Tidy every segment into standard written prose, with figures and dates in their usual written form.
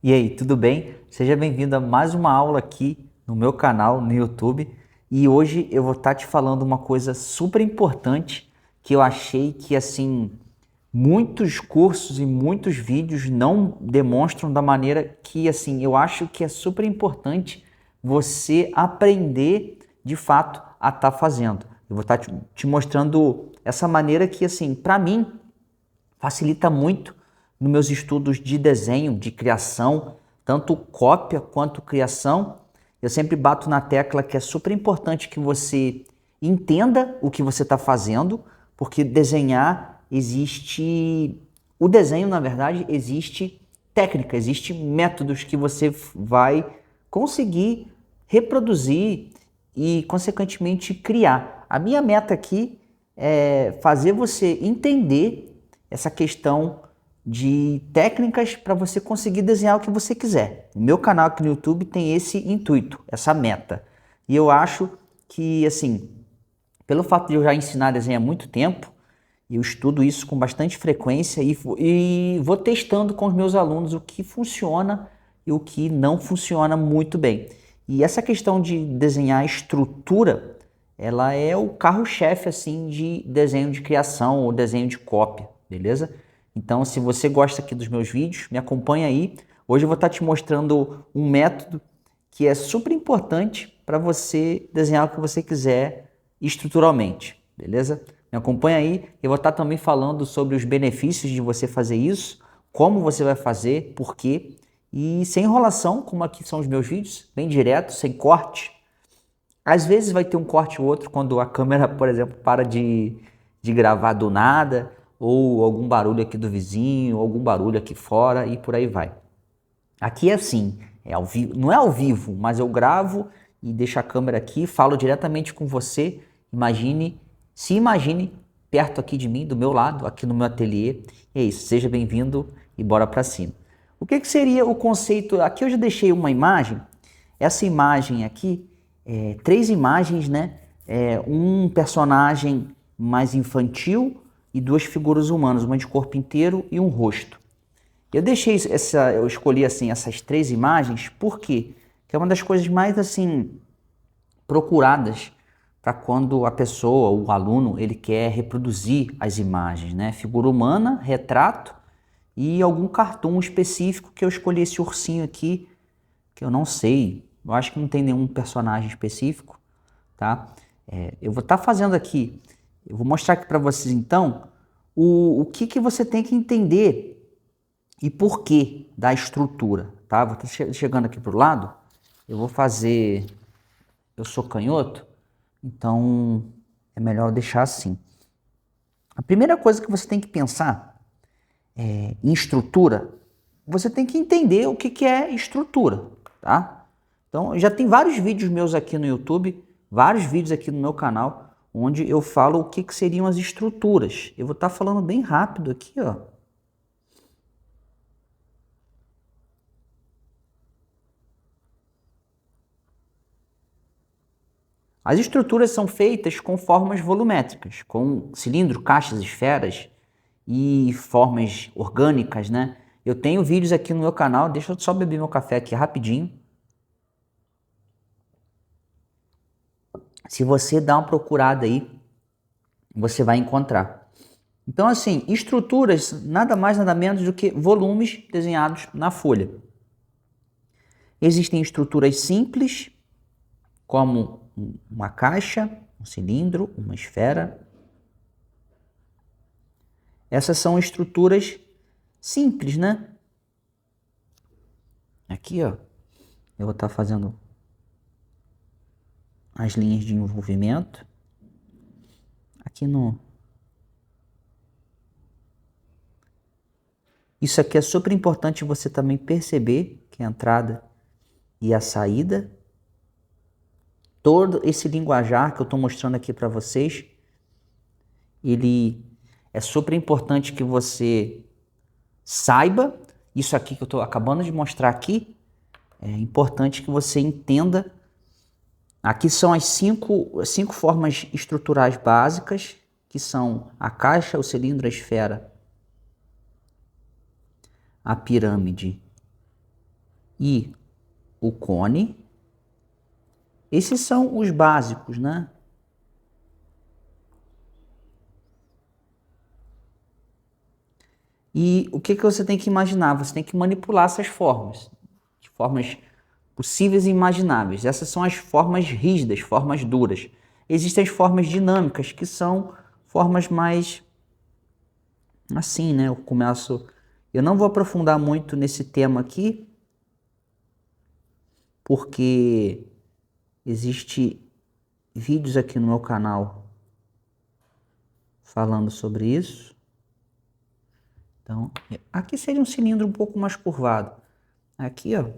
E aí, tudo bem? Seja bem-vindo a mais uma aula aqui no meu canal no YouTube. E hoje eu vou estar te falando uma coisa super importante que eu achei que assim muitos cursos e muitos vídeos não demonstram da maneira que assim eu acho que é super importante você aprender de fato a estar fazendo. Eu vou estar te mostrando essa maneira que assim para mim facilita muito nos meus estudos de desenho, de criação, tanto cópia quanto criação. Eu sempre bato na tecla que é super importante que você entenda o que você está fazendo, porque desenhar existe. O desenho, na verdade, existe técnica, existe métodos que você vai conseguir reproduzir e, consequentemente, criar. A minha meta aqui é fazer você entender essa questão de técnicas para você conseguir desenhar o que você quiser. O meu canal aqui no YouTube tem esse intuito, essa meta. E eu acho que, assim, pelo fato de eu já ensinar a desenhar há muito tempo, eu estudo isso com bastante frequência e vou testando com os meus alunos o que funciona e o que não funciona muito bem. E essa questão de desenhar estrutura, ela é o carro-chefe assim de desenho de criação ou desenho de cópia, beleza? Então, se você gosta aqui dos meus vídeos, me acompanha aí. Hoje eu vou estar te mostrando um método que é super importante para você desenhar o que você quiser estruturalmente, beleza? Me acompanha aí, eu vou estar também falando sobre os benefícios de você fazer isso, como você vai fazer, por quê, e sem enrolação, como aqui são os meus vídeos, bem direto, sem corte. Às vezes vai ter um corte ou outro quando a câmera, por exemplo, para de gravar do nada, ou algum barulho aqui do vizinho, algum barulho aqui fora e por aí vai. Aqui é assim, é ao vivo, não é ao vivo, mas eu gravo e deixo a câmera aqui, falo diretamente com você. Se imagine perto aqui de mim, do meu lado, aqui no meu ateliê. É isso, seja bem-vindo e bora para cima. O que seria o conceito? Aqui eu já deixei uma imagem. Essa imagem aqui, três imagens, né? Um personagem mais infantil e duas figuras humanas, uma de corpo inteiro e um rosto. Eu escolhi assim essas três imagens porque é uma das coisas mais assim procuradas para quando a pessoa, o aluno, ele quer reproduzir as imagens, né? Figura humana, retrato e algum cartoon específico que eu escolhi esse ursinho aqui, que eu não sei, eu acho que não tem nenhum personagem específico, tá? Eu vou estar fazendo aqui, eu vou mostrar aqui para vocês então o que você tem que entender e por que da estrutura, tá? Vou estar chegando aqui pro lado, eu vou fazer, eu sou canhoto, então é melhor deixar assim. A primeira coisa que você tem que pensar em estrutura, você tem que entender o que é estrutura, tá? Então já tem vários vídeos meus aqui no YouTube, vários vídeos aqui no meu canal, onde eu falo o que seriam as estruturas. Eu vou estar falando bem rápido aqui, ó. As estruturas são feitas com formas volumétricas, com cilindro, caixas, esferas e formas orgânicas, né? Eu tenho vídeos aqui no meu canal, deixa eu só beber meu café aqui rapidinho. Se você dá uma procurada aí, você vai encontrar. Então, assim, estruturas nada mais nada menos do que volumes desenhados na folha. Existem estruturas simples, como uma caixa, um cilindro, uma esfera. Essas são estruturas simples, né? Aqui, ó, eu vou estar fazendo as linhas de envolvimento. Aqui no... Isso aqui é super importante você também perceber que a entrada e a saída. Todo esse linguajar que eu estou mostrando aqui para vocês, ele é super importante que você saiba. Isso aqui que eu estou acabando de mostrar aqui, é importante que você entenda. Aqui são as cinco formas estruturais básicas, que são a caixa, o cilindro, a esfera, a pirâmide e o cone. Esses são os básicos, né? E o que você tem que imaginar? Você tem que manipular essas formas, de formas possíveis e imagináveis. Essas são as formas rígidas, formas duras. Existem as formas dinâmicas, que são formas mais assim, né? Eu não vou aprofundar muito nesse tema aqui, porque existe vídeos aqui no meu canal falando sobre isso. Então, aqui seria um cilindro um pouco mais curvado. Aqui, ó,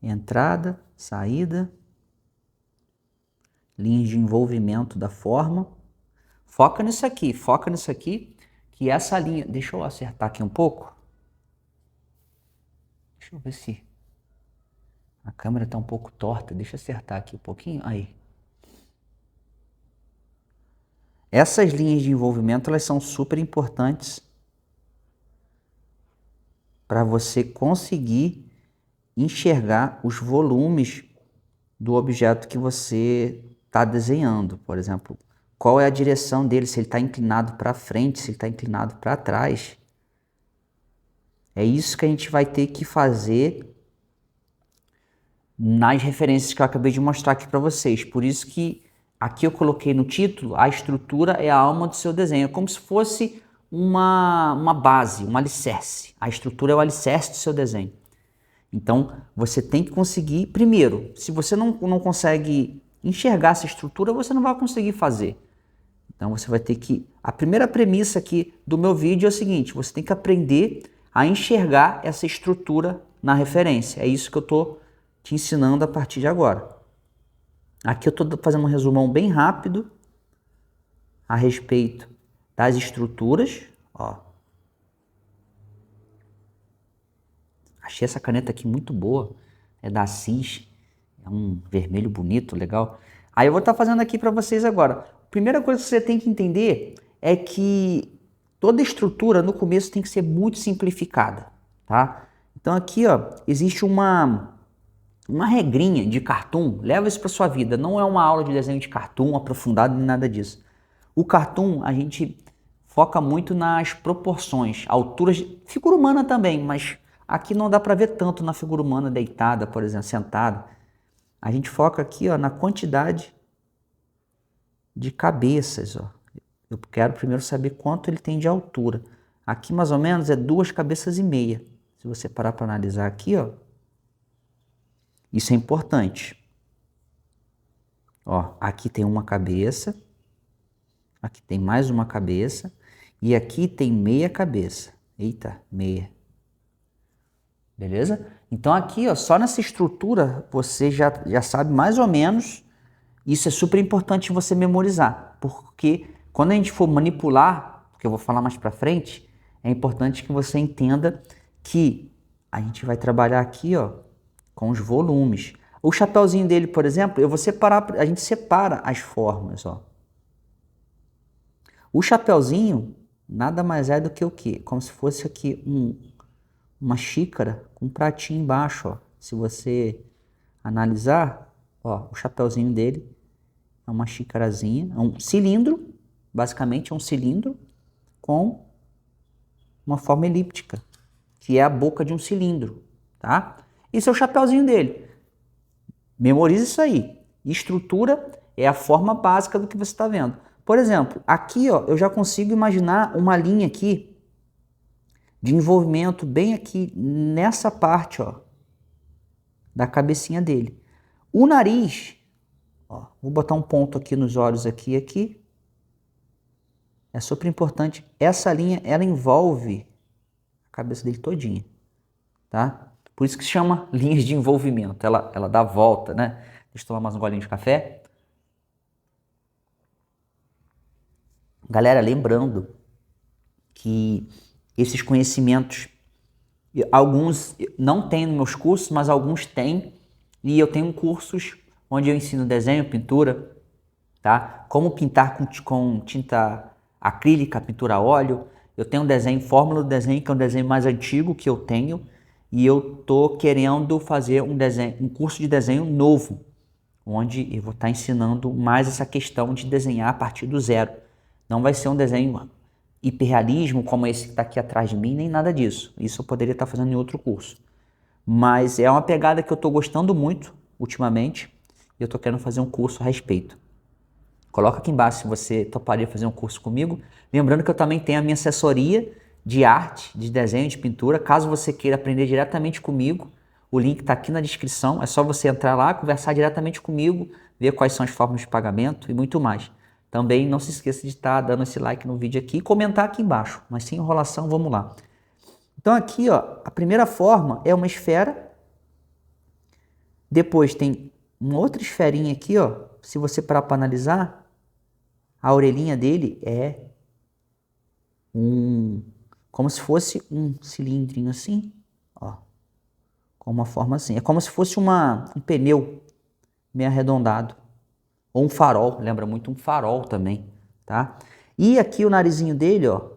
entrada, saída, linhas de envolvimento da forma. Foca nisso aqui, que essa linha... Deixa eu acertar aqui um pouco. Deixa eu ver se... A câmera está um pouco torta, deixa eu acertar aqui um pouquinho. Aí. Essas linhas de envolvimento, elas são super importantes para você conseguir enxergar os volumes do objeto que você está desenhando. Por exemplo, qual é a direção dele, se ele está inclinado para frente, se ele está inclinado para trás. É isso que a gente vai ter que fazer nas referências que eu acabei de mostrar aqui para vocês. Por isso que aqui eu coloquei no título, a estrutura é a alma do seu desenho. É como se fosse uma base, um alicerce. A estrutura é o alicerce do seu desenho. Então, você tem que conseguir, primeiro, se você não consegue enxergar essa estrutura, você não vai conseguir fazer. Então, você vai ter que... A primeira premissa aqui do meu vídeo é o seguinte, você tem que aprender a enxergar essa estrutura na referência. É isso que eu estou te ensinando a partir de agora. Aqui eu estou fazendo um resumão bem rápido a respeito das estruturas. Ó. Achei essa caneta aqui muito boa. É da Assis. É um vermelho bonito, legal. Aí eu vou estar fazendo aqui para vocês agora. A primeira coisa que você tem que entender é que toda estrutura no começo tem que ser muito simplificada, tá? Então aqui, ó, existe uma regrinha de cartoon. Leva isso para sua vida. Não é uma aula de desenho de cartoon aprofundado nem nada disso. O cartoon, a gente foca muito nas proporções, alturas, figura humana também, mas aqui não dá para ver tanto na figura humana deitada, por exemplo, sentada. A gente foca aqui, ó, na quantidade de cabeças, ó. Eu quero primeiro saber quanto ele tem de altura. Aqui mais ou menos é 2,5 cabeças. Se você parar para analisar aqui, ó, isso é importante. Ó, aqui tem uma cabeça, aqui tem mais uma cabeça e aqui tem meia cabeça. Eita, meia. Beleza? Então aqui, ó, só nessa estrutura você já sabe mais ou menos. Isso é super importante você memorizar, porque quando a gente for manipular, que eu vou falar mais para frente, é importante que você entenda que a gente vai trabalhar aqui, ó, com os volumes. O chapeuzinho dele, por exemplo, eu vou separar, a gente separa as formas, ó. O chapeuzinho nada mais é do que o quê? Como se fosse aqui uma xícara com um pratinho embaixo, ó. Se você analisar, ó, o chapeuzinho dele é uma xícarazinha, é um cilindro, basicamente é um cilindro com uma forma elíptica, que é a boca de um cilindro, tá? Esse é o chapeuzinho dele. Memorize isso aí. Estrutura é a forma básica do que você está vendo. Por exemplo, aqui, ó, eu já consigo imaginar uma linha aqui de envolvimento bem aqui nessa parte, ó, da cabecinha dele. O nariz, ó, vou botar um ponto aqui nos olhos aqui e aqui. É super importante. Essa linha, ela envolve a cabeça dele todinha, tá? Por isso que se chama linhas de envolvimento. Ela dá a volta, né? Deixa eu tomar mais um golinho de café. Galera, lembrando que esses conhecimentos, alguns não tem nos meus cursos, mas alguns tem. E eu tenho cursos onde eu ensino desenho, pintura, tá? Como pintar com tinta acrílica, pintura a óleo. Eu tenho um desenho, fórmula do desenho, que é um desenho mais antigo que eu tenho, e eu tô querendo fazer um curso de desenho novo, onde eu vou estar ensinando mais essa questão de desenhar a partir do zero. Não vai ser um desenho hiperrealismo como esse que está aqui atrás de mim, nem nada disso. Isso eu poderia estar fazendo em outro curso. Mas é uma pegada que eu estou gostando muito ultimamente e eu estou querendo fazer um curso a respeito. Coloca aqui embaixo se você toparia fazer um curso comigo. Lembrando que eu também tenho a minha assessoria de arte, de desenho, de pintura. Caso você queira aprender diretamente comigo, o link está aqui na descrição. É só você entrar lá, conversar diretamente comigo, ver quais são as formas de pagamento e muito mais. Também não se esqueça de estar dando esse like no vídeo aqui e comentar aqui embaixo. Mas sem enrolação, vamos lá. Então aqui, ó, a primeira forma é uma esfera. Depois tem uma outra esferinha aqui, ó. Se você parar para analisar, a orelhinha dele é como se fosse um cilindrinho assim, ó, com uma forma assim. É como se fosse um pneu meio arredondado. Ou um farol, lembra muito um farol também, tá? E aqui o narizinho dele, ó,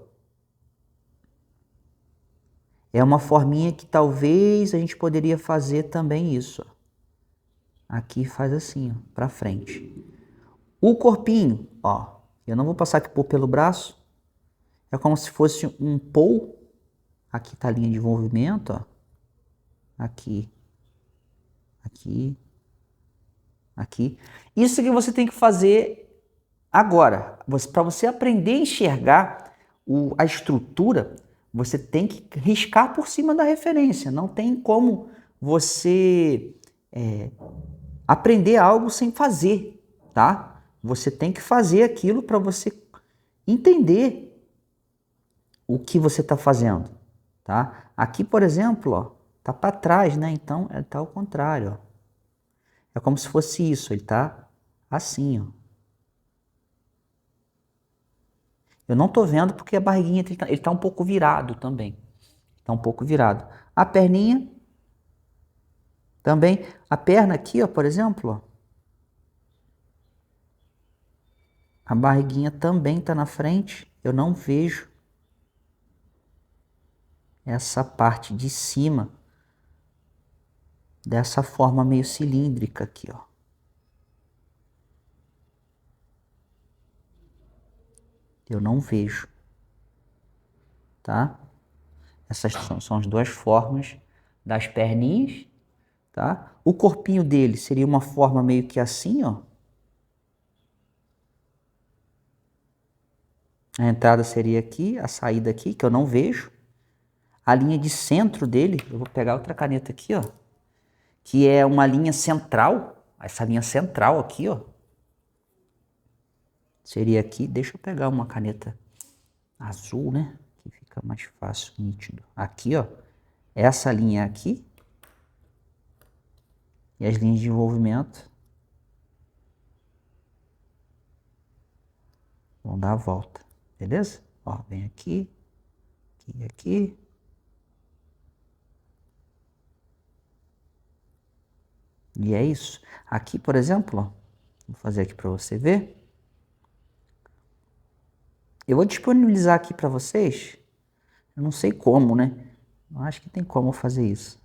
é uma forminha que talvez a gente poderia fazer também isso, ó. Aqui faz assim, ó, pra frente. O corpinho, ó, eu não vou passar aqui pelo braço, é como se fosse um pou. Aqui tá a linha de envolvimento, ó. Aqui, aqui, aqui. Isso que você tem que fazer agora. Para você aprender a enxergar a estrutura, você tem que riscar por cima da referência. Não tem como você aprender algo sem fazer, tá? Você tem que fazer aquilo para você entender o que você está fazendo, tá? Aqui, por exemplo, ó, tá para trás, né? Então, tá ao contrário, ó. É como se fosse isso, ele tá assim, ó. Eu não tô vendo porque a barriguinha ele tá um pouco virado também. Tá um pouco virado. A perninha também, a perna aqui, ó, por exemplo, ó. A barriguinha também tá na frente. Eu não vejo essa parte de cima dessa forma meio cilíndrica aqui, ó. Eu não vejo, tá? Essas são as duas formas das perninhas, tá? O corpinho dele seria uma forma meio que assim, ó. A entrada seria aqui, a saída aqui, que eu não vejo. A linha de centro dele, eu vou pegar outra caneta aqui, ó, que é uma linha central. Essa linha central aqui, ó, seria aqui. Deixa eu pegar uma caneta azul, né? Que fica mais fácil, nítido. Aqui, ó, essa linha aqui. E as linhas de envolvimento vão dar a volta, beleza? Ó, vem aqui, aqui, aqui. E é isso. Aqui, por exemplo, ó, vou fazer aqui para você ver. Eu vou disponibilizar aqui para vocês. Eu não sei como, né? Eu acho que tem como fazer isso.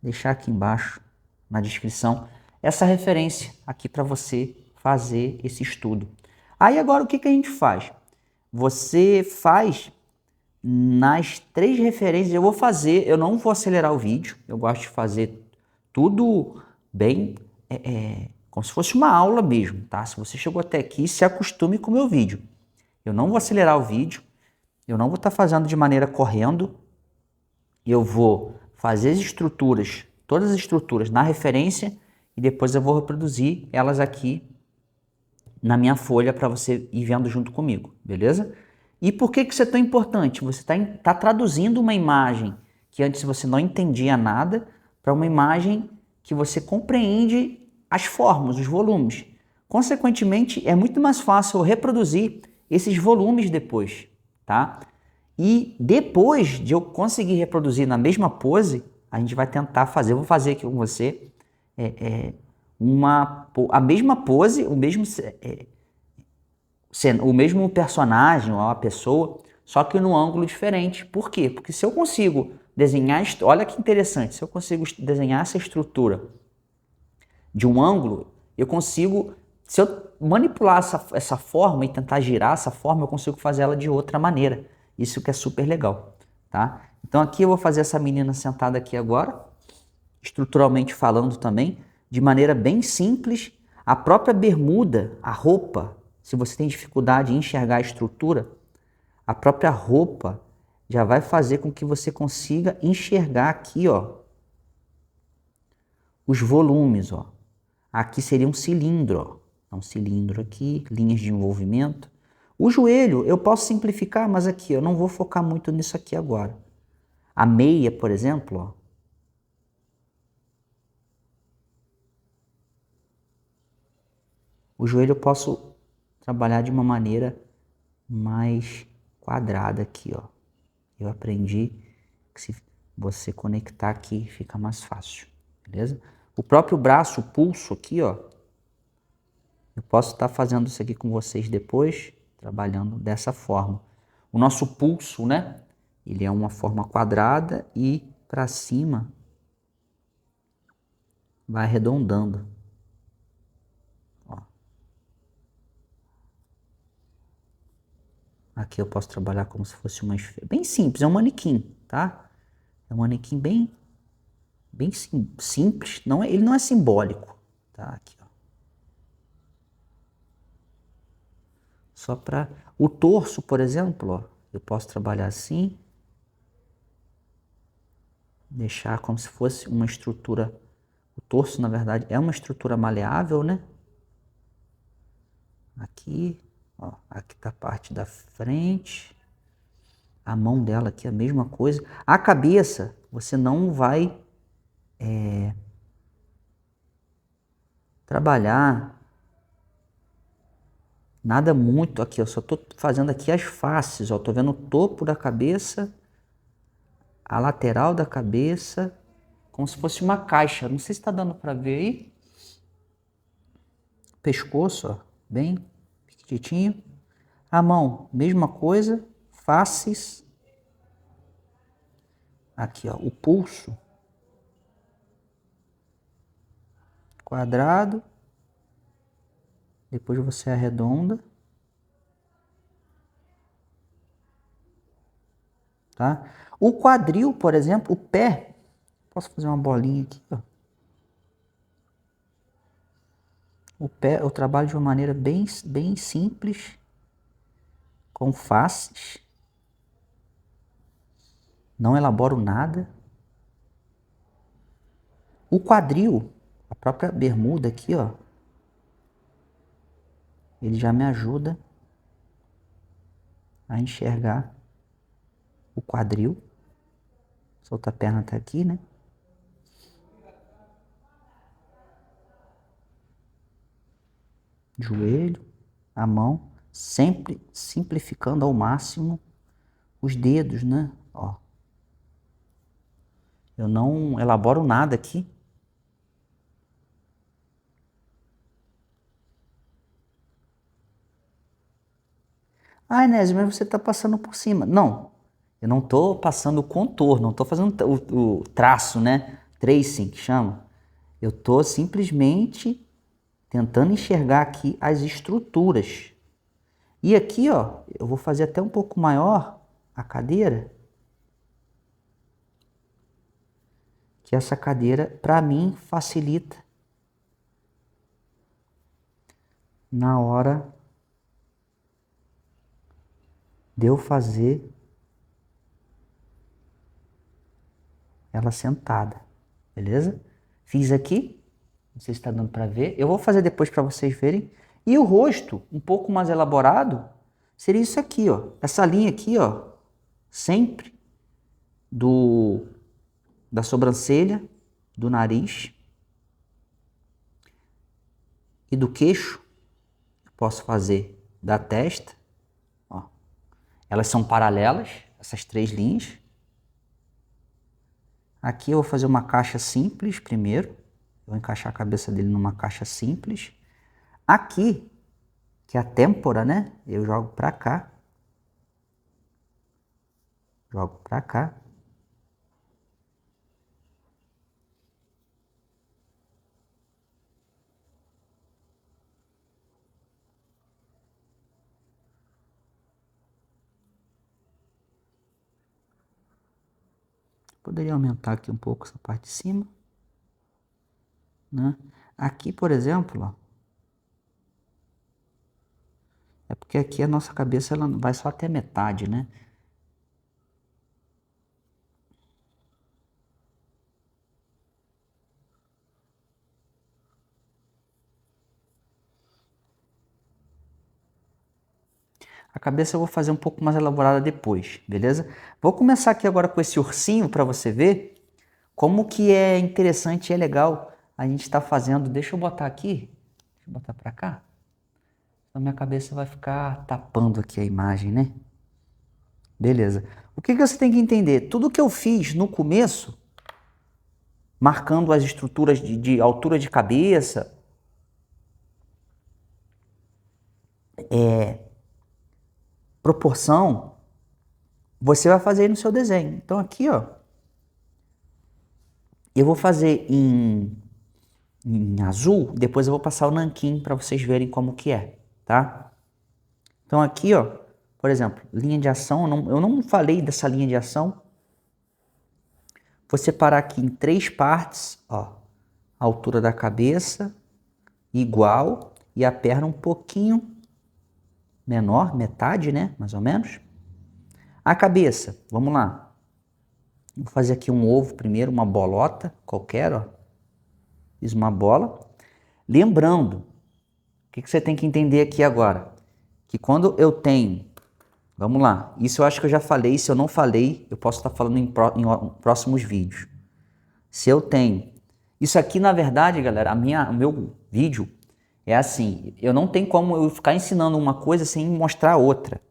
Deixar aqui embaixo, na descrição, essa referência aqui para você fazer esse estudo. Aí agora o que a gente faz? Você faz nas 3 referências. Eu vou fazer, eu não vou acelerar o vídeo. Eu gosto de fazer tudo bem, como se fosse uma aula mesmo, tá? Se você chegou até aqui, se acostume com o meu vídeo. Eu não vou acelerar o vídeo, eu não vou estar fazendo de maneira correndo, eu vou fazer as estruturas, todas as estruturas na referência e depois eu vou reproduzir elas aqui na minha folha para você ir vendo junto comigo, beleza? E por que isso é tão importante? Você tá traduzindo uma imagem que antes você não entendia nada para uma imagem que você compreende as formas, os volumes. Consequentemente, é muito mais fácil eu reproduzir esses volumes depois, tá? E depois de eu conseguir reproduzir na mesma pose, a gente vai tentar fazer, eu vou fazer aqui com você a mesma pose, o mesmo personagem ou a pessoa, só que num ângulo diferente. Por quê? Porque se eu consigo desenhar, olha que interessante, se eu consigo desenhar essa estrutura de um ângulo, eu consigo, se eu manipular essa forma e tentar girar essa forma, eu consigo fazer ela de outra maneira. Isso que é super legal, tá? Então aqui eu vou fazer essa menina sentada aqui agora, estruturalmente falando também, de maneira bem simples. A própria bermuda, a roupa, se você tem dificuldade em enxergar a estrutura, a própria roupa já vai fazer com que você consiga enxergar aqui, ó, os volumes, ó. Aqui seria um cilindro, ó. Um cilindro aqui, linhas de envolvimento. O joelho eu posso simplificar, mas aqui eu não vou focar muito nisso aqui agora. A meia, por exemplo, ó. O joelho eu posso trabalhar de uma maneira mais quadrada aqui, ó. Eu aprendi que se você conectar aqui fica mais fácil, beleza? O próprio braço, o pulso aqui, ó. Eu posso estar fazendo isso aqui com vocês depois, trabalhando dessa forma. O nosso pulso, né? Ele é uma forma quadrada e para cima vai arredondando. Ó. Aqui eu posso trabalhar como se fosse uma esfera. Bem simples, é um manequim, tá? É um manequim bem simples. Não é, ele não é simbólico, tá? Aqui, ó. Só para o torso, por exemplo, ó, eu posso trabalhar assim, deixar como se fosse uma estrutura. O torso, na verdade, é uma estrutura maleável, né? Aqui, ó, aqui tá a parte da frente. A mão dela aqui é a mesma coisa. A cabeça, você não vai trabalhar nada muito aqui. Eu só tô fazendo aqui as faces, ó. Tô vendo o topo da cabeça, a lateral da cabeça, como se fosse uma caixa. Não sei se tá dando para ver aí. Pescoço, ó, bem pequitinho. A mão, mesma coisa, faces. Aqui, ó, o pulso quadrado. Depois você arredonda. Tá? O quadril, por exemplo, o pé. Posso fazer uma bolinha aqui, ó. O pé eu trabalho de uma maneira bem simples, com faces. Não elaboro nada. O quadril, a própria bermuda aqui, ó. Ele já me ajuda a enxergar o quadril. Solta a perna até aqui, né? Joelho, a mão, sempre simplificando ao máximo os dedos, né? Ó. Eu não elaboro nada aqui. Ah, Inés, mas você está passando por cima. Não, eu não estou passando o contorno, não estou fazendo o traço, né? Tracing, que chama. Eu estou simplesmente tentando enxergar aqui as estruturas. E aqui, ó, eu vou fazer até um pouco maior a cadeira. Que essa cadeira, para mim, facilita na hora de eu fazer ela sentada, beleza? Fiz aqui, não sei se está dando para ver. Eu vou fazer depois para vocês verem. E o rosto, um pouco mais elaborado, seria isso aqui, ó. Essa linha aqui, ó, sempre da sobrancelha, do nariz e do queixo. Eu posso fazer da testa, ó. Elas são paralelas, essas três linhas. Aqui eu vou fazer uma caixa simples primeiro. Eu vou encaixar a cabeça dele numa caixa simples. Aqui que é a têmpora, né? Eu jogo para cá. Jogo para cá. Poderia aumentar aqui um pouco essa parte de cima, né? Aqui, por exemplo, ó, é porque aqui a nossa cabeça ela vai só até metade, né? A cabeça eu vou fazer um pouco mais elaborada depois, beleza? Vou começar aqui agora com esse ursinho para você ver como que é interessante e é legal a gente estar fazendo. Deixa eu botar aqui, deixa eu botar para cá. Então minha cabeça vai ficar tapando aqui a imagem, né? Beleza. O que você tem que entender? Tudo que eu fiz no começo, marcando as estruturas de altura de cabeça, proporção, você vai fazer aí no seu desenho. Então aqui, ó, eu vou fazer em azul, depois eu vou passar o nanquim para vocês verem como que é, tá? Então aqui, ó, por exemplo, linha de ação, eu não falei dessa linha de ação. Vou separar aqui em 3 partes, ó, a altura da cabeça igual e a perna um pouquinho menor, metade, né, mais ou menos. A cabeça, vamos lá. Vou fazer aqui um ovo primeiro, uma bolota qualquer, ó. Fiz uma bola. Lembrando, o que você tem que entender aqui agora? Que quando eu tenho, vamos lá, isso eu acho que eu já falei, se eu não falei, eu posso estar falando em próximos vídeos. Se eu tenho, isso aqui na verdade, galera, o meu vídeo é assim, eu não tenho como eu ficar ensinando uma coisa sem mostrar outra.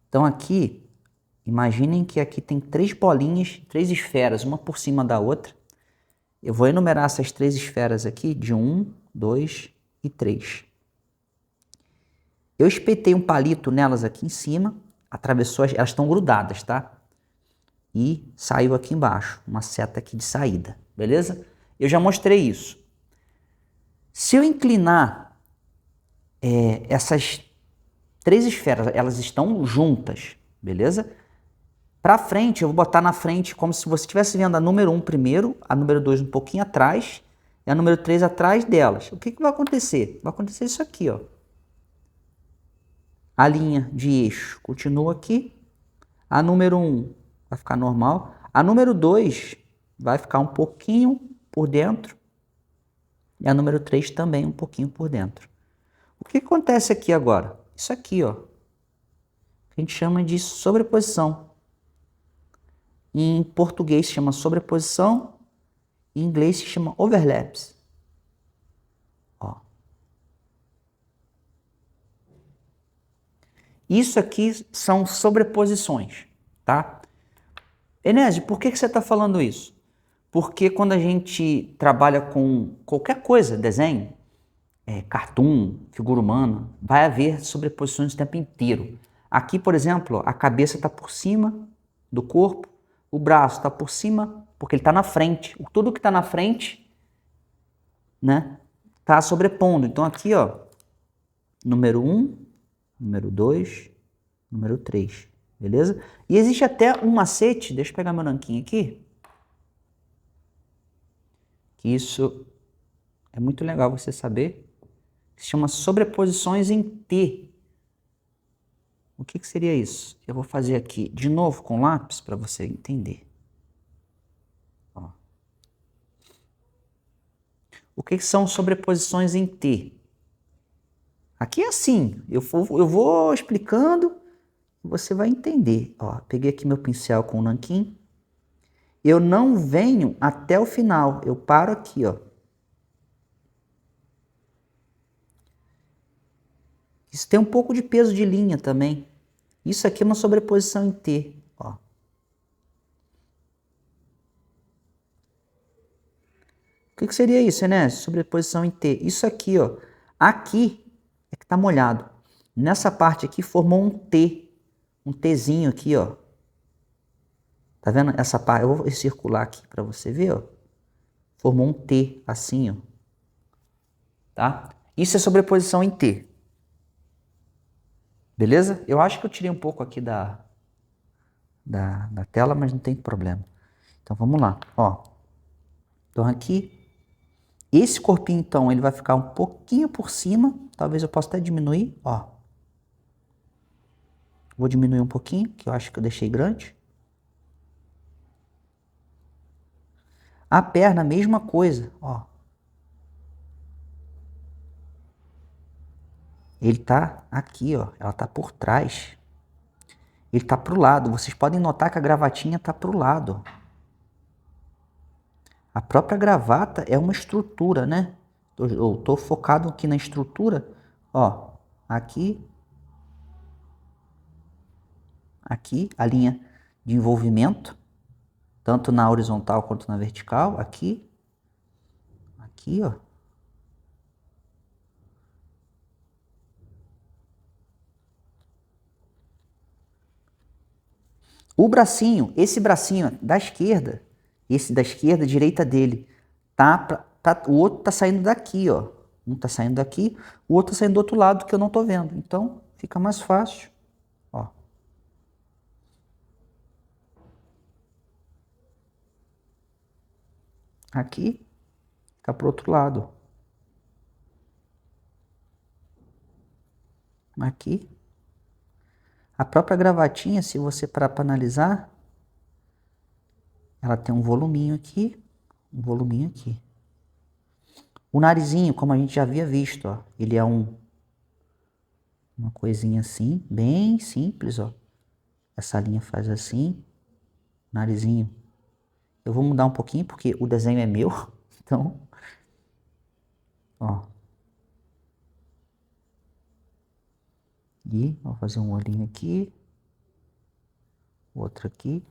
Então aqui, imaginem que aqui tem 3 bolinhas, 3 esferas, uma por cima da outra. Eu vou enumerar essas 3 esferas aqui de 1, 2 e 3. Eu espetei um palito nelas aqui em cima, atravessou, elas estão grudadas, tá? E saiu aqui embaixo, uma seta aqui de saída, beleza? Eu já mostrei isso. Se eu inclinar essas 3 esferas, elas estão juntas, beleza? Para frente, eu vou botar na frente como se você estivesse vendo a número 1 primeiro, a número 2 um pouquinho atrás e a número 3 atrás delas. O que vai acontecer? Vai acontecer isso aqui, ó. A linha de eixo continua aqui. A número 1 vai ficar normal. A número 2 vai ficar um pouquinho por dentro. E a número 3 também um pouquinho por dentro. O que acontece aqui agora? Isso aqui, ó. A gente chama de sobreposição. Em português se chama sobreposição. Em inglês se chama overlaps. Ó. Isso aqui são sobreposições, tá? Enésio, por que você está falando isso? Porque quando a gente trabalha com qualquer coisa, desenho, cartoon, figura humana, vai haver sobreposições o tempo inteiro. Aqui, por exemplo, a cabeça está por cima do corpo, o braço está por cima, porque ele está na frente. Tudo que está na frente, né, está sobrepondo. Então aqui, ó, número 1, número 2, número 3, beleza? E existe até um macete, deixa eu pegar meu nanquinho aqui, que isso é muito legal você saber, que se chama sobreposições em T. O que seria isso? Eu vou fazer aqui de novo com lápis para você entender. Ó. O que são sobreposições em T? Aqui é assim, eu vou explicando, você vai entender. Ó, peguei aqui meu pincel com o nanquim. Eu não venho até o final, eu paro aqui, ó. Isso tem um pouco de peso de linha também. Isso aqui é uma sobreposição em T, ó. O que seria isso, né? Sobreposição em T. Isso aqui, ó. Aqui tá molhado. Nessa parte aqui formou um T, um Tzinho aqui, ó. Tá vendo essa parte? Eu vou circular aqui para você ver, ó. Formou um T, assim, ó. Tá? Isso é sobreposição em T. Beleza? Eu acho que eu tirei um pouco aqui da tela, mas não tem problema. Então vamos lá, ó. Então aqui, esse corpinho então, ele vai ficar um pouquinho por cima. Talvez eu possa até diminuir, ó. Vou diminuir um pouquinho, que eu acho que eu deixei grande. A perna, mesma coisa, ó. Ele tá aqui, ó. Ela tá por trás. Ele tá pro lado. Vocês podem notar que a gravatinha tá pro lado. A própria gravata é uma estrutura, né? Eu tô focado aqui na estrutura, ó. Aqui a linha de envolvimento, tanto na horizontal quanto na vertical. Aqui, ó. O bracinho, esse bracinho da esquerda, esse da esquerda, direita dele, o outro tá saindo daqui, ó. Um tá saindo daqui, o outro tá saindo do outro lado que eu não tô vendo. Então, fica mais fácil, ó. Aqui, tá pro outro lado. Aqui. A própria gravatinha, se você parar para analisar, ela tem um voluminho aqui, um voluminho aqui. O narizinho, como a gente já havia visto, ó, ele é uma coisinha assim, bem simples, ó. Essa linha faz assim, narizinho. Eu vou mudar um pouquinho porque o desenho é meu, então, ó. E vou fazer um olhinho aqui, outro aqui,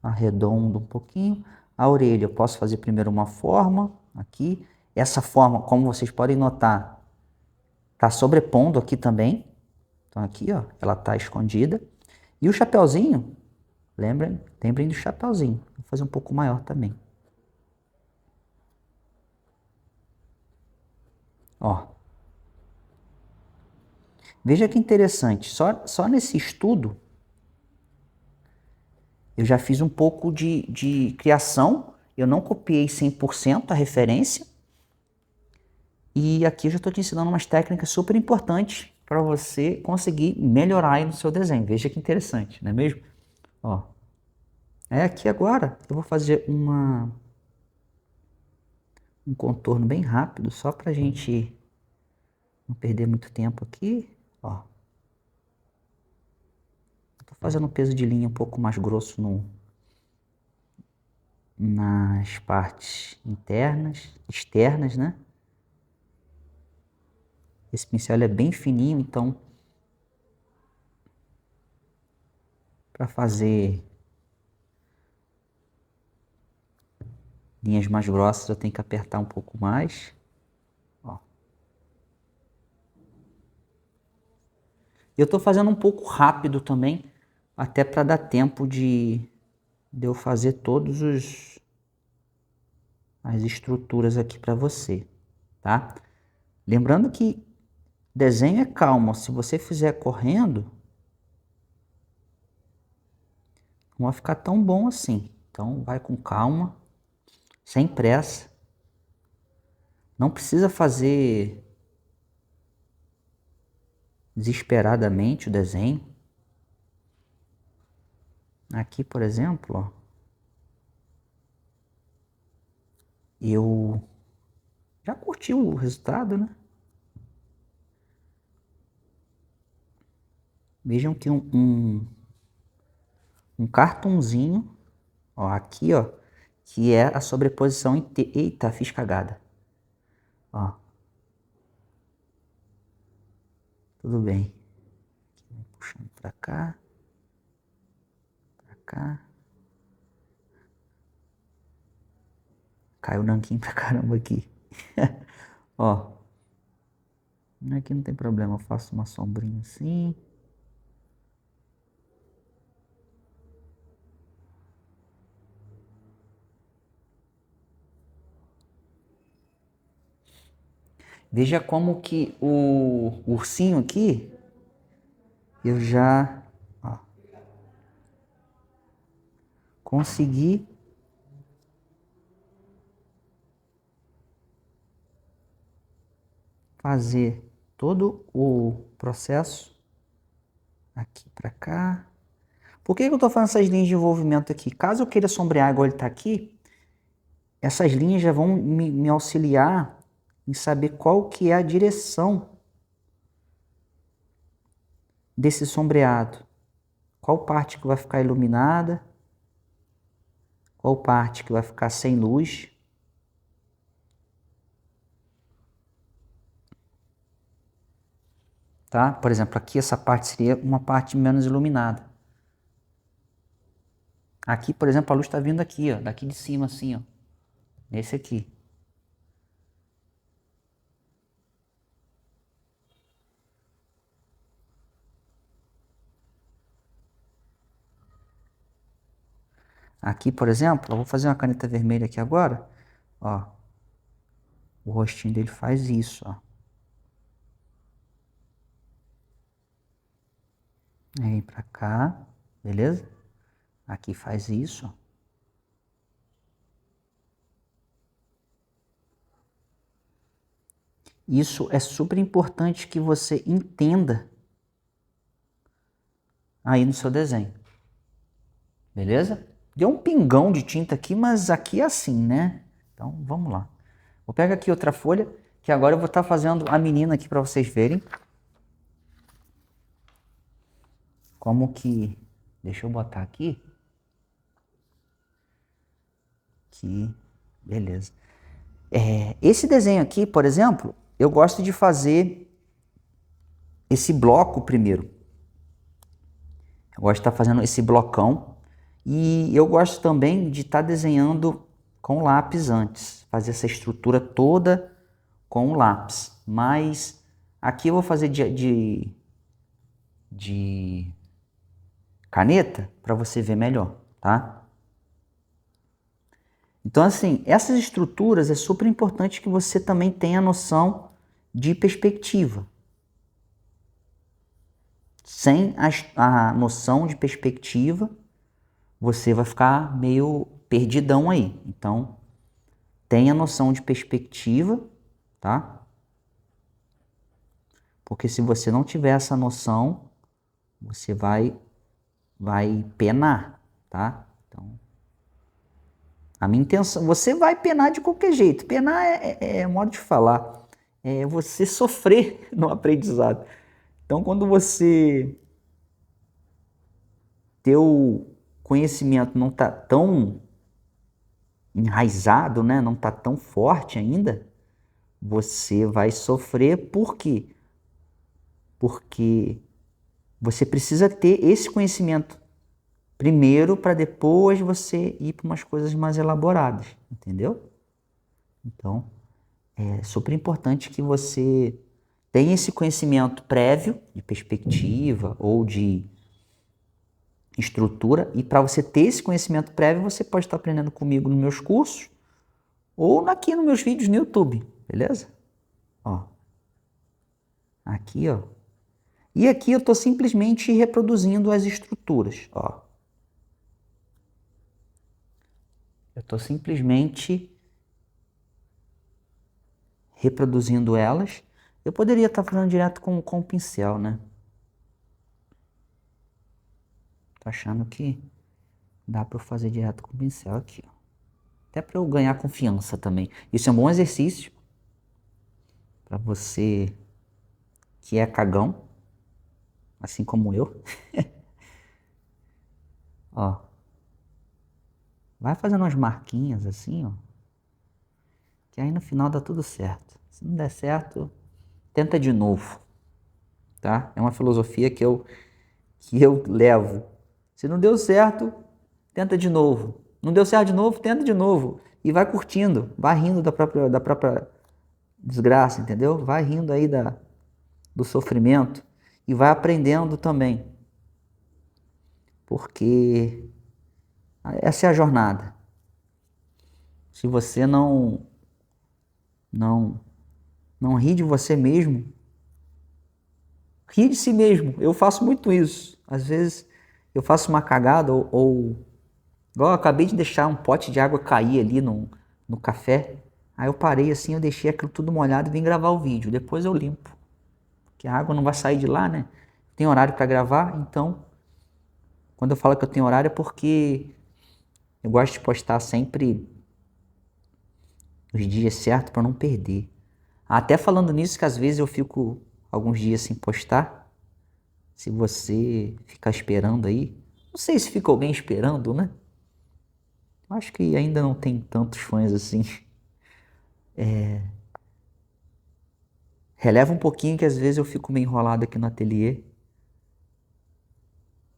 arredondo um pouquinho. A orelha, eu posso fazer primeiro uma forma aqui. Essa forma, como vocês podem notar, tá sobrepondo aqui também. Então aqui, ó, ela tá escondida. E o chapeuzinho, lembrem do chapeuzinho. Vou fazer um pouco maior também. Ó. Veja que interessante, só nesse estudo eu já fiz um pouco de criação. Eu não copiei 100% a referência. E aqui eu já estou te ensinando umas técnicas super importantes para você conseguir melhorar aí no seu desenho. Veja que interessante, não é mesmo? Ó. Aqui agora eu vou fazer um contorno bem rápido, só para a gente não perder muito tempo aqui. Ó. Estou fazendo um peso de linha um pouco mais grosso nas partes externas, né? Esse pincel é bem fininho, então para fazer linhas mais grossas eu tenho que apertar um pouco mais. Ó. Eu estou fazendo um pouco rápido também, até para dar tempo de eu fazer todos as estruturas aqui para você, tá? Lembrando que desenho é calmo. Se você fizer correndo, não vai ficar tão bom assim. Então vai com calma, sem pressa. Não precisa fazer desesperadamente o desenho. Aqui, por exemplo, ó, eu já curti o resultado, né? Vejam que um cartunzinho, ó, aqui, ó, que é a sobreposição em T. Eita, fiz cagada. Ó. Tudo bem. Puxando pra cá. Pra cá. Caiu o nanquim pra caramba aqui. Ó. Aqui não tem problema, eu faço uma sombrinha assim. Veja como que o ursinho aqui, eu já consegui fazer todo o processo aqui para cá. Por que eu estou fazendo essas linhas de envolvimento aqui? Caso eu queira sombrear igual ele está aqui, essas linhas já vão me auxiliar em saber qual que é a direção desse sombreado. Qual parte que vai ficar iluminada, qual parte que vai ficar sem luz. Tá? Por exemplo, aqui essa parte seria uma parte menos iluminada. Aqui, por exemplo, a luz está vindo aqui, ó, daqui de cima assim, ó, nesse aqui. Aqui, por exemplo, eu vou fazer uma caneta vermelha aqui agora, ó. O rostinho dele faz isso, ó. Vem pra cá, beleza? Aqui faz isso, ó. Isso é super importante que você entenda aí no seu desenho, beleza? Deu um pingão de tinta aqui, mas aqui é assim, né? Então, vamos lá. Vou pegar aqui outra folha, que agora eu vou estar fazendo a menina aqui para vocês verem. Como que... Deixa eu botar aqui. Aqui, beleza. Esse desenho aqui, por exemplo, eu gosto de fazer esse bloco primeiro. Eu gosto de estar fazendo esse blocão. E eu gosto também de estar desenhando com lápis antes. Fazer essa estrutura toda com o lápis. Mas aqui eu vou fazer de caneta para você ver melhor, tá? Então, assim, essas estruturas é super importante que você também tenha noção de perspectiva. Sem a noção de perspectiva, você vai ficar meio perdidão aí. Então, tenha noção de perspectiva, tá? Porque se você não tiver essa noção, você vai penar, tá? Então, a minha intenção, você vai penar de qualquer jeito. Penar é modo de falar, é você sofrer no aprendizado. Então, quando você teu conhecimento não está tão enraizado, né? Não está tão forte ainda, você vai sofrer. Por quê? Porque você precisa ter esse conhecimento primeiro para depois você ir para umas coisas mais elaboradas, entendeu? Então, é super importante que você tenha esse conhecimento prévio de perspectiva ou de estrutura, e para você ter esse conhecimento prévio, você pode estar aprendendo comigo nos meus cursos ou aqui nos meus vídeos no YouTube, beleza? Ó. Aqui, ó. E aqui eu estou simplesmente reproduzindo as estruturas, ó. Eu estou simplesmente reproduzindo elas. Eu poderia estar fazendo direto com o pincel, né? Tô achando que dá para eu fazer direto com o pincel aqui, ó. Até para eu ganhar confiança também. Isso é um bom exercício para você que é cagão, assim como eu. Ó. Vai fazendo umas marquinhas assim, ó. Que aí no final dá tudo certo. Se não der certo, tenta de novo, tá? É uma filosofia que eu levo. Se não deu certo, tenta de novo. Não deu certo de novo, tenta de novo. E vai curtindo, vai rindo da própria desgraça, entendeu? Vai rindo aí do sofrimento e vai aprendendo também. Porque essa é a jornada. Se você não ri de você mesmo, ri de si mesmo. Eu faço muito isso. Às vezes eu faço uma cagada igual eu acabei de deixar um pote de água cair ali no café. Aí eu parei assim, eu deixei aquilo tudo molhado e vim gravar o vídeo. Depois eu limpo. Porque a água não vai sair de lá, né? Tem horário para gravar, então quando eu falo que eu tenho horário é porque eu gosto de postar sempre os dias certos para não perder. Até falando nisso, que às vezes eu fico alguns dias sem postar. Se você ficar esperando aí, não sei se fica alguém esperando, né? Acho que ainda não tem tantos fãs assim. Releva um pouquinho que às vezes eu fico meio enrolado aqui no ateliê.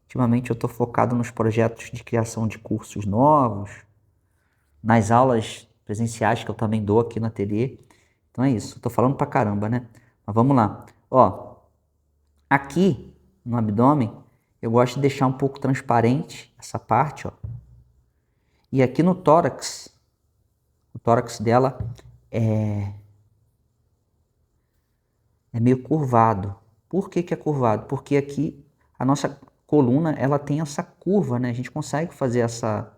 Ultimamente eu estou focado nos projetos de criação de cursos novos, nas aulas presenciais que eu também dou aqui no ateliê. Então é isso, estou falando pra caramba, né? Mas vamos lá. Ó, aqui no abdômen eu gosto de deixar um pouco transparente essa parte, ó. E aqui no tórax, o tórax dela é meio curvado. Por que é curvado? Porque aqui a nossa coluna ela tem essa curva, né? A gente consegue fazer essa...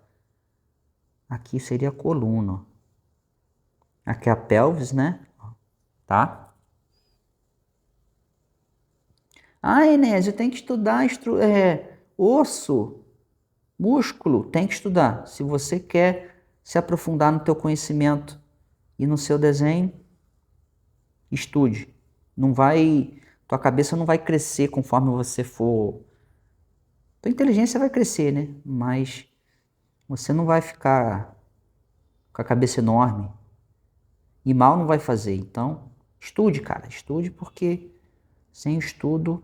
Aqui seria a coluna, ó. Aqui é a pelvis, né? Tá? Ah, Enésio, tem que estudar osso, músculo, tem que estudar. Se você quer se aprofundar no teu conhecimento e no seu desenho, estude. Tua cabeça não vai crescer conforme você for. Tua inteligência vai crescer, né? Mas você não vai ficar com a cabeça enorme e mal não vai fazer. Então, estude, cara, estude porque sem estudo,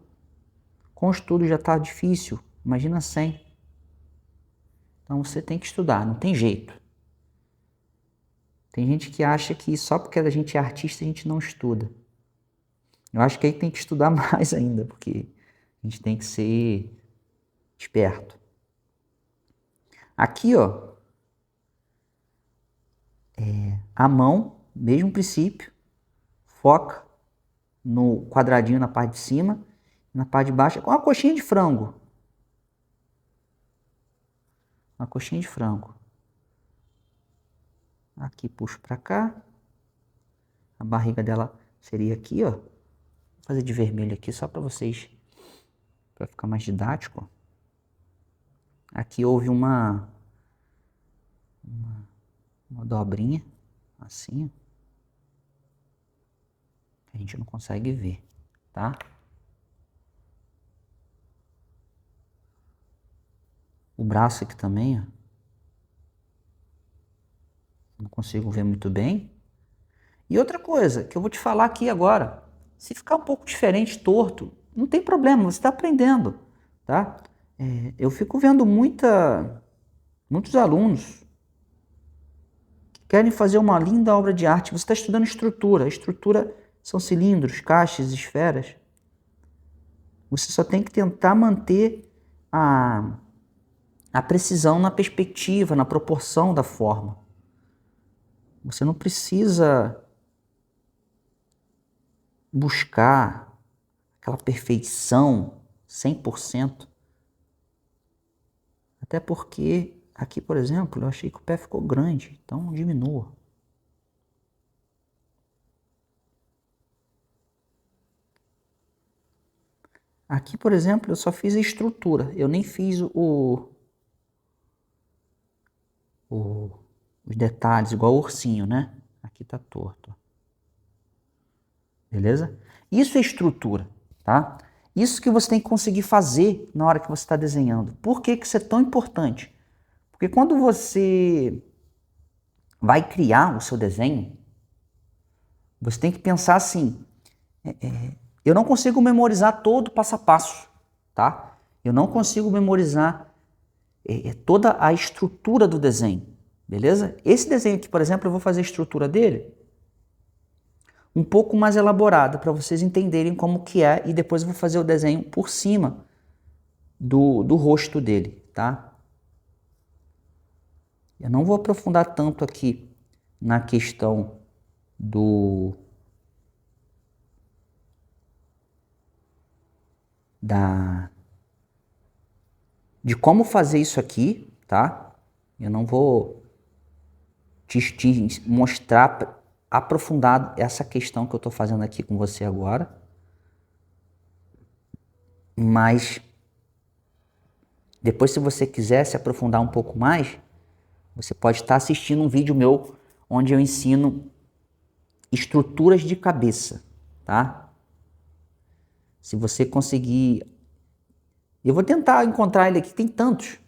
com estudo já tá difícil. Imagina sem. Então você tem que estudar, não tem jeito. Tem gente que acha que só porque a gente é artista a gente não estuda. Eu acho que aí tem que estudar mais ainda, porque a gente tem que ser esperto. Aqui, ó, a mão, mesmo princípio, foca no quadradinho na parte de cima, na parte de baixo, com uma coxinha de frango. Uma coxinha de frango. Aqui puxo para cá. A barriga dela seria aqui, ó. Vou fazer de vermelho aqui só para vocês, para ficar mais didático. Aqui houve uma dobrinha, assim, que a gente não consegue ver, tá? O braço aqui também, ó. Não consigo ver muito bem. E outra coisa que eu vou te falar aqui agora, se ficar um pouco diferente, torto, não tem problema, você está aprendendo, tá? Eu fico vendo muitos alunos que querem fazer uma linda obra de arte. Você está estudando estrutura. A estrutura são cilindros, caixas, esferas. Você só tem que tentar manter a precisão na perspectiva, na proporção da forma. Você não precisa buscar aquela perfeição 100%. Até porque aqui, por exemplo, eu achei que o pé ficou grande, então diminua. Aqui, por exemplo, eu só fiz a estrutura, eu nem fiz os detalhes, igual o ursinho, né? Aqui tá torto. Beleza? Isso é estrutura, tá? Isso que você tem que conseguir fazer na hora que você está desenhando. Por que isso é tão importante? Porque quando você vai criar o seu desenho, você tem que pensar assim, eu não consigo memorizar todo o passo a passo, tá? Eu não consigo memorizar toda a estrutura do desenho, beleza? Esse desenho aqui, por exemplo, eu vou fazer a estrutura dele. um pouco mais elaborada para vocês entenderem como que é, e depois eu vou fazer o desenho por cima do rosto dele, tá? Eu não vou aprofundar tanto aqui na questão de como fazer isso aqui, tá? Eu não vou te mostrar aprofundado essa questão que eu estou fazendo aqui com você agora, mas depois, se você quiser se aprofundar um pouco mais, você pode estar assistindo um vídeo meu onde eu ensino estruturas de cabeça, tá? Se você conseguir... Eu vou tentar encontrar ele aqui, tem tantos.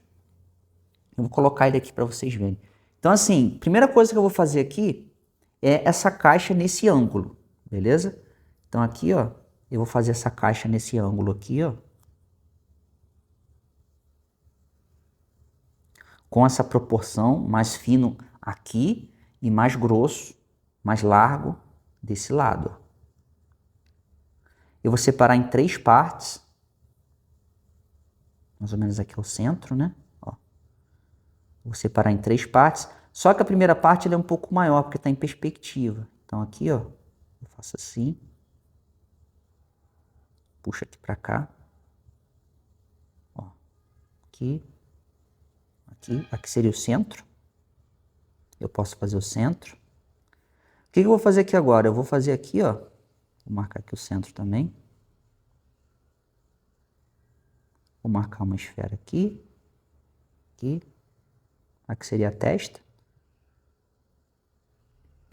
Eu vou colocar ele aqui para vocês verem. Então, assim, primeira coisa que eu vou fazer aqui é essa caixa nesse ângulo, beleza? Então aqui, ó, eu vou fazer essa caixa nesse ângulo aqui, ó. Com essa proporção mais fino aqui e mais grosso, mais largo desse lado. Eu vou separar em 3 partes. Mais ou menos aqui é o centro, né? Ó. Vou separar em 3 partes. Só que a primeira parte é um pouco maior, porque está em perspectiva. Então aqui, ó, eu faço assim. Puxa aqui para cá. Ó. Aqui. Aqui. Aqui seria o centro. Eu posso fazer o centro. O que eu vou fazer aqui agora? Eu vou fazer aqui, ó. Vou marcar aqui o centro também. Vou marcar uma esfera aqui. Aqui. Aqui seria a testa.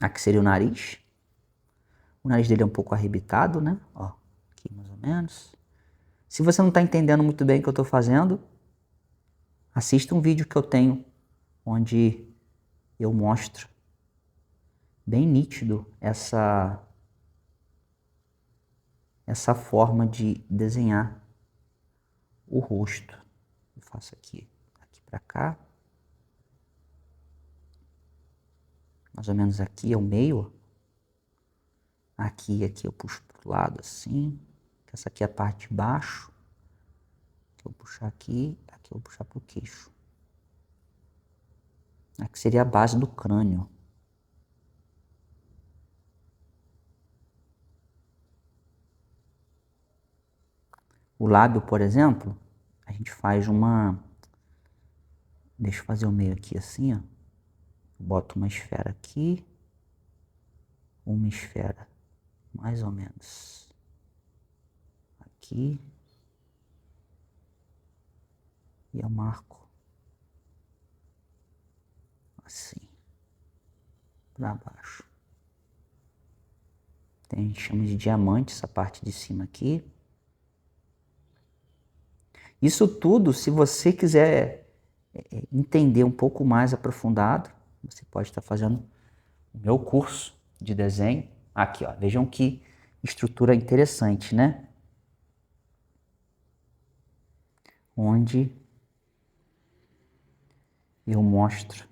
Aqui seria o nariz. O nariz dele é um pouco arrebitado, né? Ó, aqui mais ou menos. Se você não está entendendo muito bem o que eu estou fazendo, assista um vídeo que eu tenho onde eu mostro bem nítido essa forma de desenhar o rosto. Eu faço aqui para cá. Mais ou menos aqui é o meio. Aqui eu puxo para o lado assim. Essa aqui é a parte de baixo. Aqui eu vou puxar aqui eu vou puxar para o queixo. Aqui seria a base do crânio. O lábio, por exemplo, a gente faz uma... Deixa eu fazer o meio aqui assim, ó. Boto uma esfera aqui. Uma esfera mais ou menos aqui. E eu marco assim, para baixo. A gente chama de diamante essa parte de cima aqui. Isso tudo, se você quiser entender um pouco mais aprofundado, você pode estar fazendo o meu curso de desenho. Aqui, ó, vejam que estrutura interessante, né? Onde eu mostro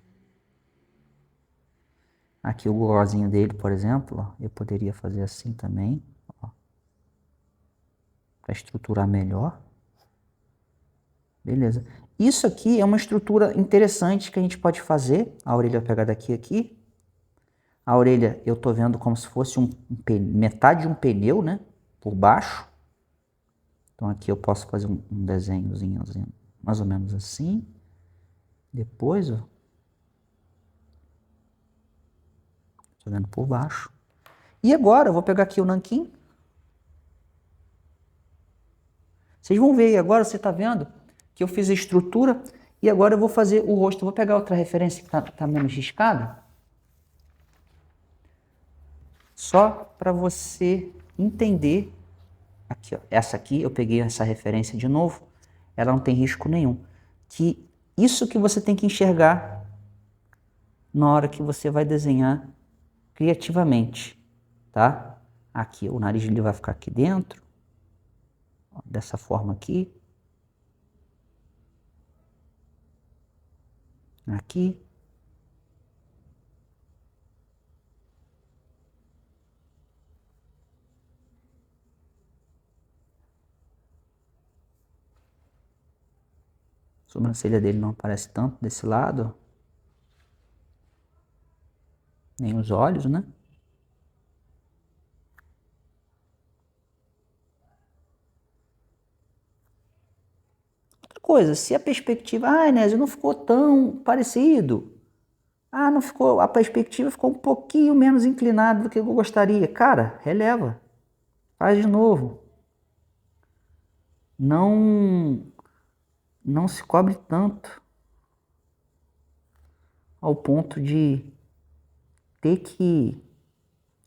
aqui o gogozinho dele, por exemplo, ó, eu poderia fazer assim também, para estruturar melhor. Beleza. Isso aqui é uma estrutura interessante que a gente pode fazer. A orelha eu pegar daqui aqui. A orelha eu tô vendo como se fosse metade de um pneu, né? Por baixo. Então aqui eu posso fazer um desenhozinho mais ou menos assim. Depois, ó. Tô vendo por baixo. E agora eu vou pegar aqui o nanquim. Vocês vão ver aí agora, você tá vendo que eu fiz a estrutura e agora eu vou fazer o rosto. Eu vou pegar outra referência que tá menos riscada. Só para você entender. Aqui, ó, essa aqui, eu peguei essa referência de novo. Ela não tem risco nenhum. Que isso que você tem que enxergar na hora que você vai desenhar criativamente, tá? Aqui, o nariz ele vai ficar aqui dentro. Ó, dessa forma aqui. Aqui. sobrancelha dele não aparece tanto desse lado. Nem os olhos, né? Outra coisa, se a perspectiva... Ah, Inésio, não ficou tão parecido. Ah, não ficou... A perspectiva ficou um pouquinho menos inclinada do que eu gostaria. Cara, releva. Faz de novo. Não se cobre tanto ao ponto de ter que...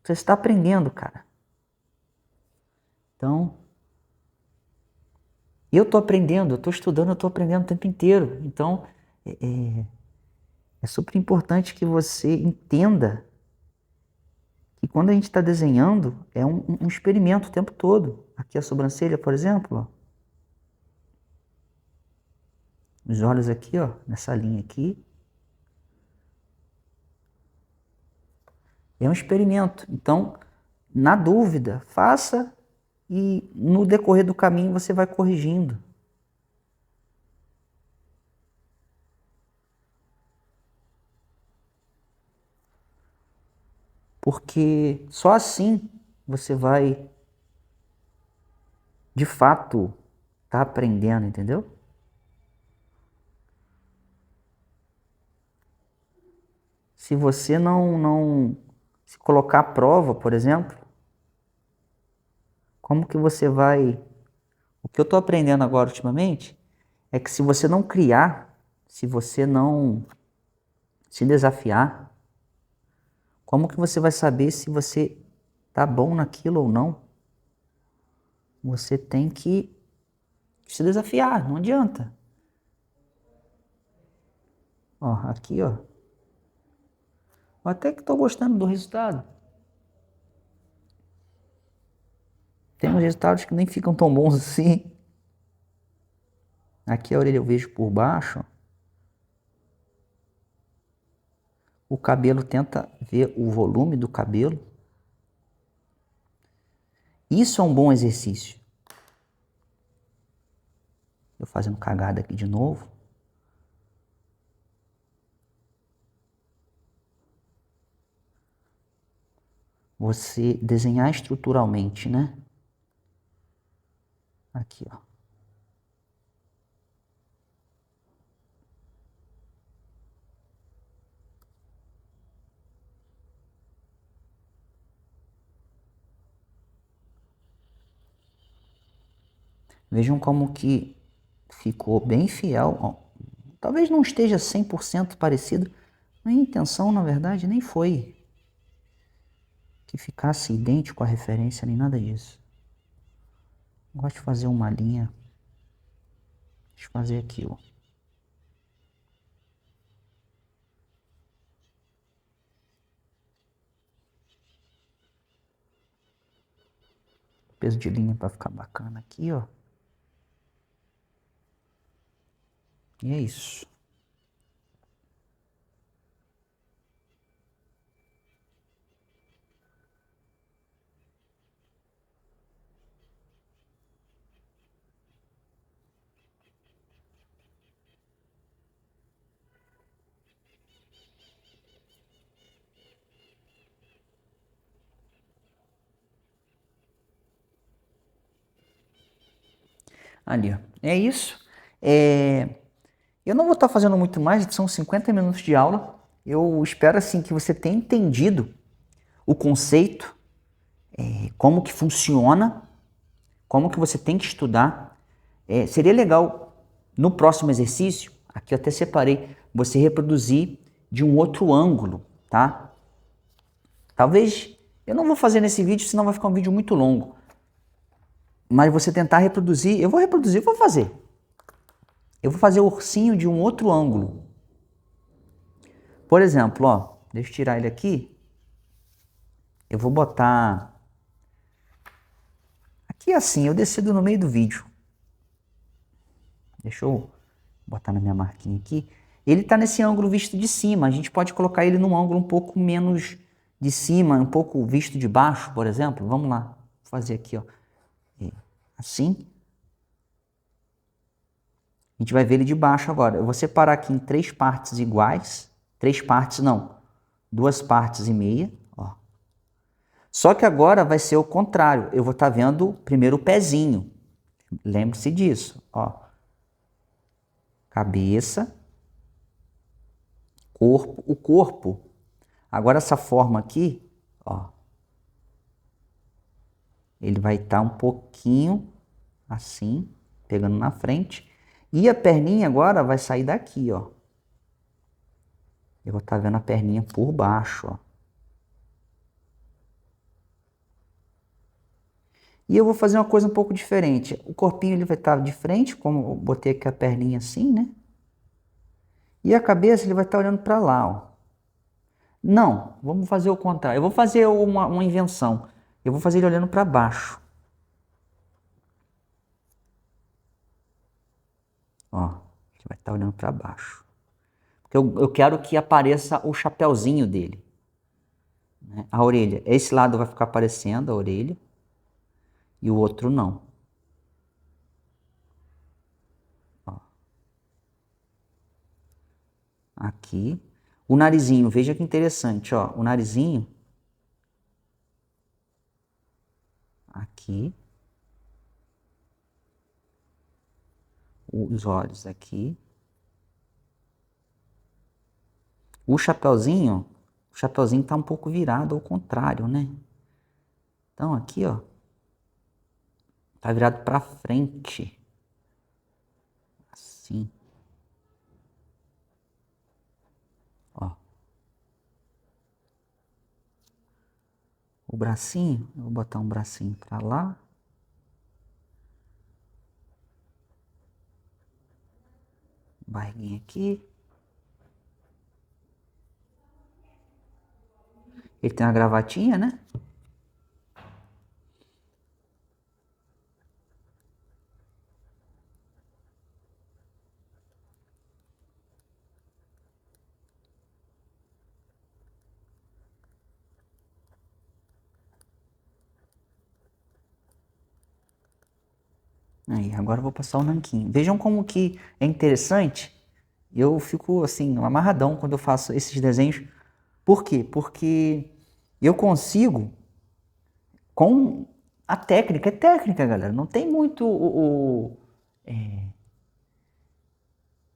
Você está aprendendo, cara. Então, eu estou aprendendo, eu estou estudando, eu estou aprendendo o tempo inteiro. Então, é super importante que você entenda que quando a gente está desenhando, é um experimento o tempo todo. Aqui a sobrancelha, por exemplo, ó. Os olhos aqui, ó, nessa linha aqui. É um experimento. Então, na dúvida, faça e no decorrer do caminho você vai corrigindo. Porque só assim você vai, de fato, estar aprendendo, entendeu? Se você não se colocar à prova, por exemplo, como que você vai... O que eu estou aprendendo agora ultimamente é que se você não criar, se você não se desafiar, como que você vai saber se você tá bom naquilo ou não? Você tem que se desafiar, não adianta. Ó, aqui, ó. Eu até que estou gostando do resultado. Tem uns resultados que nem ficam tão bons assim. Aqui a orelha eu vejo por baixo. O cabelo, tenta ver o volume do cabelo. Isso é um bom exercício. Eu fazendo cagada aqui de novo. Você desenhar estruturalmente, né? Aqui, ó. Vejam como que ficou bem fiel. Ó, talvez não esteja 100% parecido. A intenção, na verdade, nem foi que ficasse idêntico à referência, nem nada disso. Gosto de fazer uma linha. Deixa eu fazer aqui, ó. Peso de linha para ficar bacana aqui, ó. E é isso. Ali, ó. É isso. Eu não vou estar fazendo muito mais, são 50 minutos de aula. Eu espero assim que você tenha entendido o conceito, como que funciona, como que você tem que estudar. Seria legal no próximo exercício, aqui eu até separei, você reproduzir de um outro ângulo, tá? Talvez, eu não vou fazer nesse vídeo, senão vai ficar um vídeo muito longo. Mas você tentar reproduzir, eu vou reproduzir, eu vou fazer. Eu vou fazer o ursinho de um outro ângulo. Por exemplo, ó, deixa eu tirar ele aqui. Eu vou botar... Aqui assim, eu decido no meio do vídeo. Deixa eu botar na minha marquinha aqui. Ele está nesse ângulo visto de cima. A gente pode colocar ele num ângulo um pouco menos de cima, um pouco visto de baixo, por exemplo. Vamos lá, vou fazer aqui, ó. Assim. A gente vai ver ele de baixo agora. Eu vou separar aqui em 3 partes iguais. 3 partes não, 2 partes e meia, ó. Só que agora vai ser o contrário. Eu vou estar vendo primeiro o pezinho. Lembre-se disso, ó. Cabeça, corpo, o corpo. Agora essa forma aqui, ó. Ele vai estar um pouquinho assim, pegando na frente. E a perninha agora vai sair daqui, ó. Eu vou estar vendo a perninha por baixo, ó. E eu vou fazer uma coisa um pouco diferente. O corpinho ele vai estar de frente, como eu botei aqui a perninha assim, né? E a cabeça ele vai estar olhando para lá, ó. Não, vamos fazer o contrário. Eu vou fazer uma invenção. Eu vou fazer ele olhando para baixo. Ó, ele vai estar olhando para baixo. Porque eu quero que apareça o chapéuzinho dele, né? A orelha. Esse lado vai ficar aparecendo a orelha e o outro não. Ó. Aqui. O narizinho, veja que interessante, ó. O narizinho aqui. Os olhos aqui. O chapeuzinho tá um pouco virado ao contrário, né? Então aqui, ó, tá virado para frente. Assim. Ó. O bracinho, eu vou botar um bracinho para lá. Barriguinha aqui. Ele tem uma gravatinha, né? Aí, agora eu vou passar o nanquinho. Vejam como que é interessante. Eu fico assim, amarradão quando eu faço esses desenhos. Por quê? Porque eu consigo, com a técnica, é técnica, galera. Não tem muito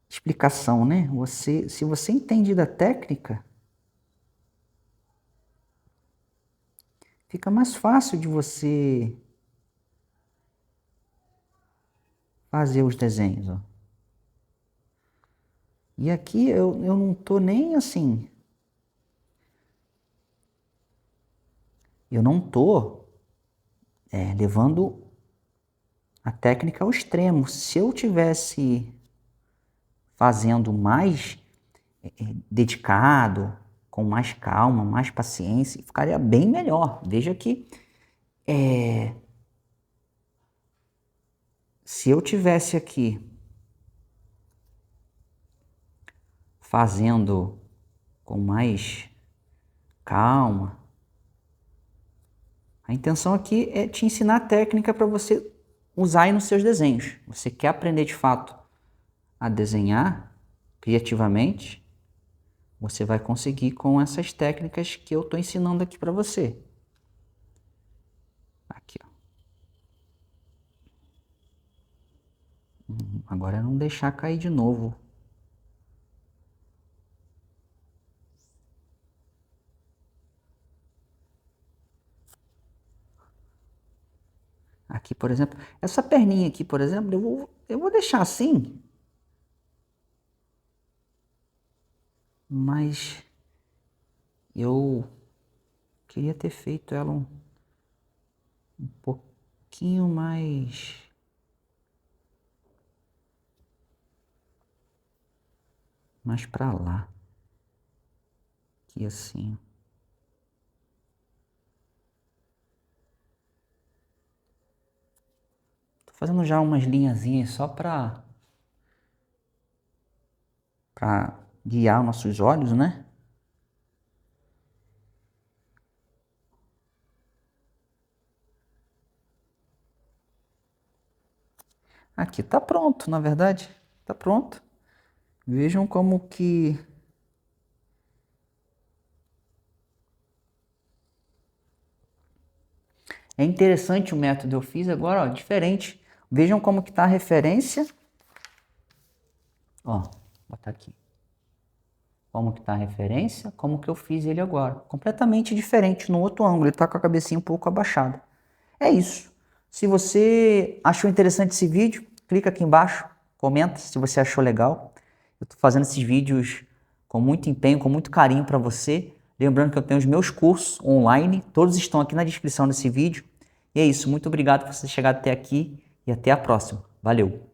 explicação, né? Se você entende da técnica, fica mais fácil de você fazer os desenhos, ó. E aqui eu não tô nem assim. Eu não tô levando a técnica ao extremo. Se eu tivesse fazendo mais dedicado, com mais calma, mais paciência, ficaria bem melhor. Veja que se eu tivesse aqui fazendo com mais calma, a intenção aqui é te ensinar a técnica para você usar aí nos seus desenhos. Você quer aprender de fato a desenhar criativamente, você vai conseguir com essas técnicas que eu estou ensinando aqui para você. Aqui, ó. Agora é não deixar cair de novo. Aqui, por exemplo, essa perninha aqui, por exemplo, eu vou deixar assim. Mas eu queria ter feito ela um pouquinho mais para lá. Aqui assim. Tô fazendo já umas linhazinhas só para guiar nossos olhos, né? Aqui tá pronto, na verdade. Tá pronto. Vejam como que... É interessante o método, eu fiz agora, ó, diferente. Vejam como que tá a referência. Ó, vou botar aqui. Como que tá a referência, como que eu fiz ele agora. Completamente diferente, no outro ângulo, ele tá com a cabecinha um pouco abaixada. É isso. Se você achou interessante esse vídeo, clica aqui embaixo, comenta se você achou legal. Eu tô fazendo esses vídeos com muito empenho, com muito carinho para você. Lembrando que eu tenho os meus cursos online, todos estão aqui na descrição desse vídeo. E é isso, muito obrigado por você ter chegado até aqui e até a próxima. Valeu!